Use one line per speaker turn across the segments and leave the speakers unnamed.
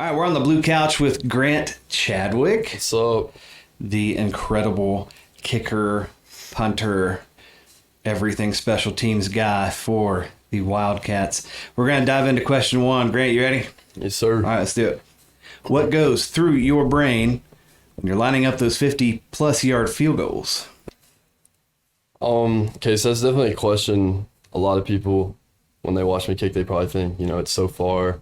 All right, we're on the blue couch with Grant Chadwick,
What's up?
the incredible kicker, punter, everything special teams guy for the Wildcats. We're going to dive into question one. Grant, you ready?
Yes, sir.
All right, let's do it. What goes through your brain when you're lining up those 50-plus yard field goals?
Okay, so that's definitely a question a lot of people, when they watch me kick, they probably think, it's so far,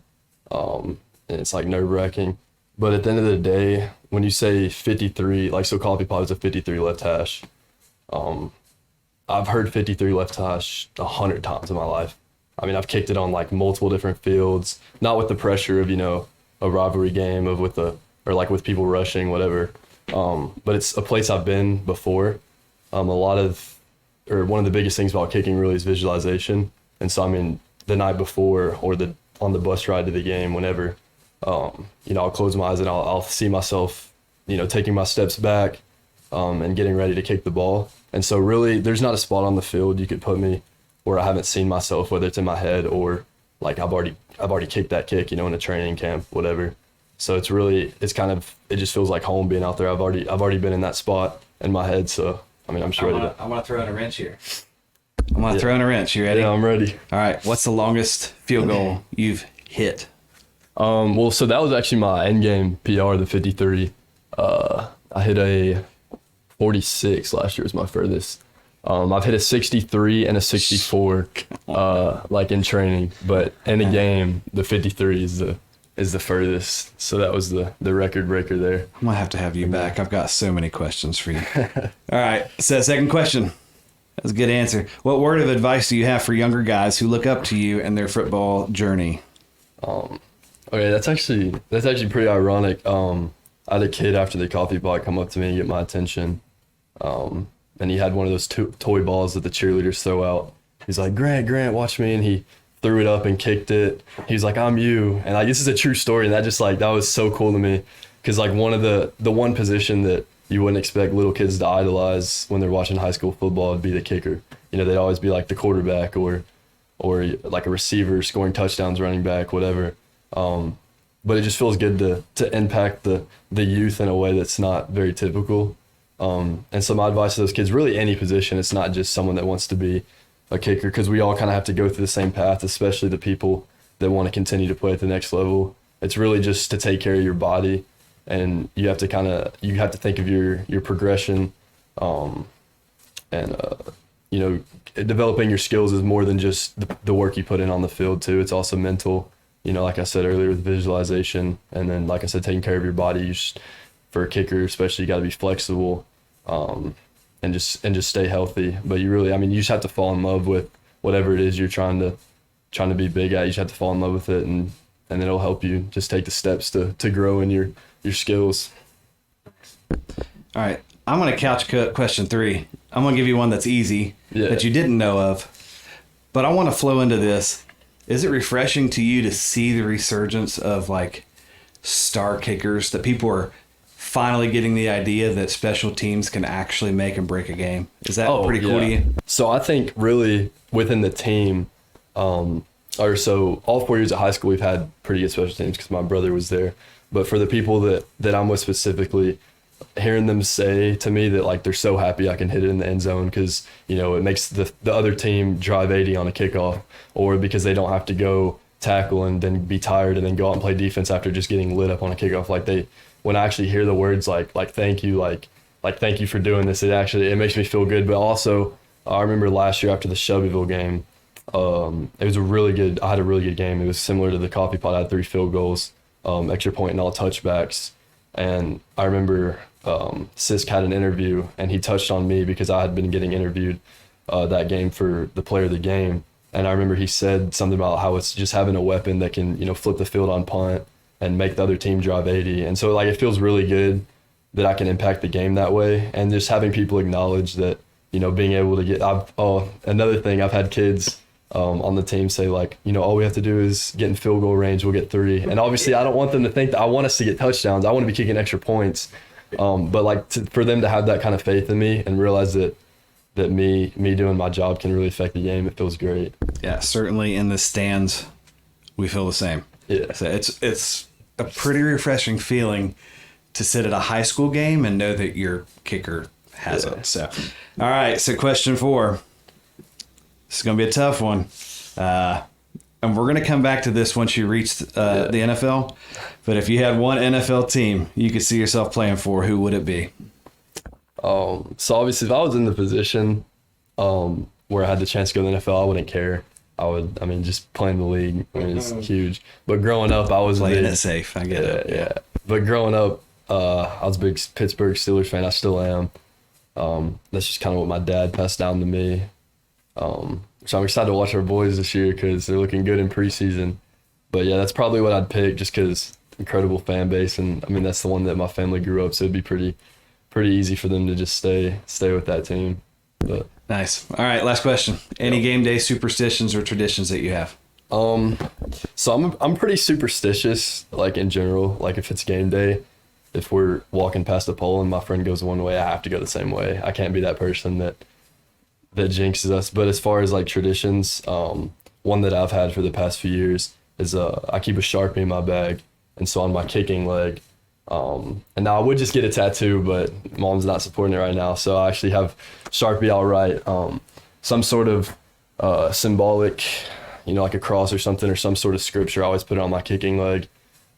and it's like nerve-wracking. But at the end of the day, when you say 53, like so Coffee Pot is a 53 left hash. I've heard 53 left hash 100 times in my life. I mean, I've kicked it on like multiple different fields, not with the pressure of, a rivalry game of with people rushing, whatever. But it's a place I've been before. One of the biggest things about kicking really is visualization. And so, I mean, the night before or on the bus ride to the game, whenever, I'll close my eyes and I'll see myself, taking my steps back, and getting ready to kick the ball. And so really there's not a spot on the field you could put me where I haven't seen myself, whether it's in my head or like I've already kicked that kick, in a training camp, whatever. So it just feels like home being out there. I've already been in that spot in my head. So, I mean, I'm sure ready to.
I'm going to throw in a wrench here. Throw in a wrench. You ready?
Yeah, I'm ready.
All right. What's the longest field goal you've hit?
So that was actually my end game PR, the 53. I hit a 46 last year was my furthest. I've hit a 63 and a 64, like in training, but in a game, the 53 is the furthest. So that was the record breaker there.
I'm going to have you back. I've got so many questions for you. All right. So second question. That's a good answer. What word of advice do you have for younger guys who look up to you in their football journey?
Okay, that's actually pretty ironic. I had a kid after the Coffee Pot come up to me and get my attention. And he had one of those toy balls that the cheerleaders throw out. He's like, Grant, watch me. And he threw it up and kicked it. He's like, I'm you. And like, this is a true story. And that was so cool to me. Cause like one of the one position that you wouldn't expect little kids to idolize when they're watching high school football would be the kicker. They'd always be like the quarterback or like a receiver scoring touchdowns, running back, whatever. But it just feels good to impact the youth in a way that's not very typical. And so my advice to those kids, really any position, it's not just someone that wants to be a kicker, because we all kind of have to go through the same path, especially the people that want to continue to play at the next level. It's really just to take care of your body, and you have to think of your progression, developing your skills is more than just the work you put in on the field too. It's also mental, like I said earlier, with visualization, and then like I said, taking care of your body. For a kicker especially, you got to be flexible, and just stay healthy. But you just have to fall in love with whatever it is you're trying to be big at. You just have to fall in love with it, and it'll help you just take the steps to grow in your skills.
All right, I'm going to couch cut question 3. I'm going to give you one that's easy that you didn't know of, but I want to flow into this. Is it refreshing to you to see the resurgence of like star kickers, that people are finally getting the idea that special teams can actually make and break a game? Is that pretty cool to you?
So I think really within the team, all 4 years of high school, we've had pretty good special teams because my brother was there. But for the people that I'm with specifically, hearing them say to me that like they're so happy I can hit it in the end zone because, it makes the other team drive 80 on a kickoff, or because they don't have to go tackle and then be tired and then go out and play defense after just getting lit up on a kickoff. When I actually hear the words like thank you, like thank you for doing this, it makes me feel good. But also, I remember last year after the Shelbyville game, I had a really good game. It was similar to the Coffee Pot. I had 3 field goals, extra point and all touchbacks. And I remember Sisk had an interview, and he touched on me because I had been getting interviewed that game for the player of the game. And I remember he said something about how it's just having a weapon that can, flip the field on punt and make the other team drive 80. And so it feels really good that I can impact the game that way. And just having people acknowledge that, being able to get, another thing, I've had kids on the team say all we have to do is get in field goal range, we'll get 3. And obviously I don't want them to think that I want us to get touchdowns. I want to be kicking extra points. But for them to have that kind of faith in me and realize that me doing my job can really affect the game, it feels great.
Yeah, certainly in the stands, we feel the same.
Yeah.
So it's a pretty refreshing feeling to sit at a high school game and know that your kicker has it. So, all right. So question 4. This is going to be a tough one. And we're going to come back to this once you reach the NFL. But if you had one NFL team you could see yourself playing for, who would it be?
So obviously, if I was in the position where I had the chance to go to the NFL, I wouldn't care. Just playing the league, it's huge. But growing up, I was
playing it safe. I get it.
Yeah. But growing up, I was a big Pittsburgh Steelers fan. I still am. That's just kind of what my dad passed down to me. So I'm excited to watch our boys this year because they're looking good in preseason. But yeah, that's probably what I'd pick just because incredible fan base. And I mean, that's the one that my family grew up. So it'd be pretty easy for them to just stay with that team. But
nice. All right. Last question. Any game day superstitions or traditions that you have?
So I'm pretty superstitious, like in general, like if it's game day, if we're walking past a pole and my friend goes one way, I have to go the same way. I can't be that person that jinxes us. But as far as like traditions, one that I've had for the past few years is I keep a Sharpie in my bag. And so on my kicking leg, and now I would just get a tattoo, but mom's not supporting it right now. So I actually have Sharpie. I'll write some sort of symbolic, like a cross or something, or some sort of scripture. I always put it on my kicking leg.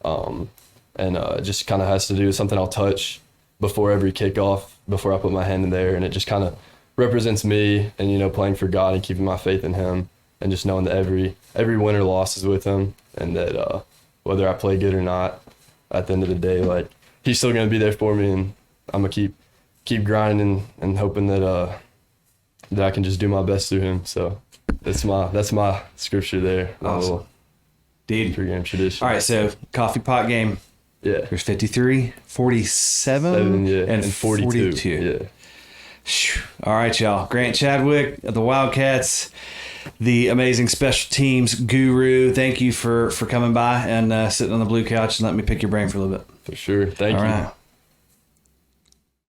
And it just kind of has to do with something I'll touch before every kickoff, before I put my hand in there. And it just kind of represents me and, playing for God and keeping my faith in him and just knowing that every win or loss is with him and that whether I play good or not, at the end of the day, like he's still going to be there for me and I'm going to keep grinding and hoping that I can just do my best through him. So that's my scripture there.
Awesome. Dude.
Pre-game tradition.
All right, so coffee pot game.
Yeah.
There's 53, 47, and 42.
Yeah.
All right, y'all. Grant Chadwick of the Wildcats, the amazing special teams guru. Thank you for coming by and sitting on the blue couch and letting me pick your brain for a little bit.
For sure. Thank you.
All right.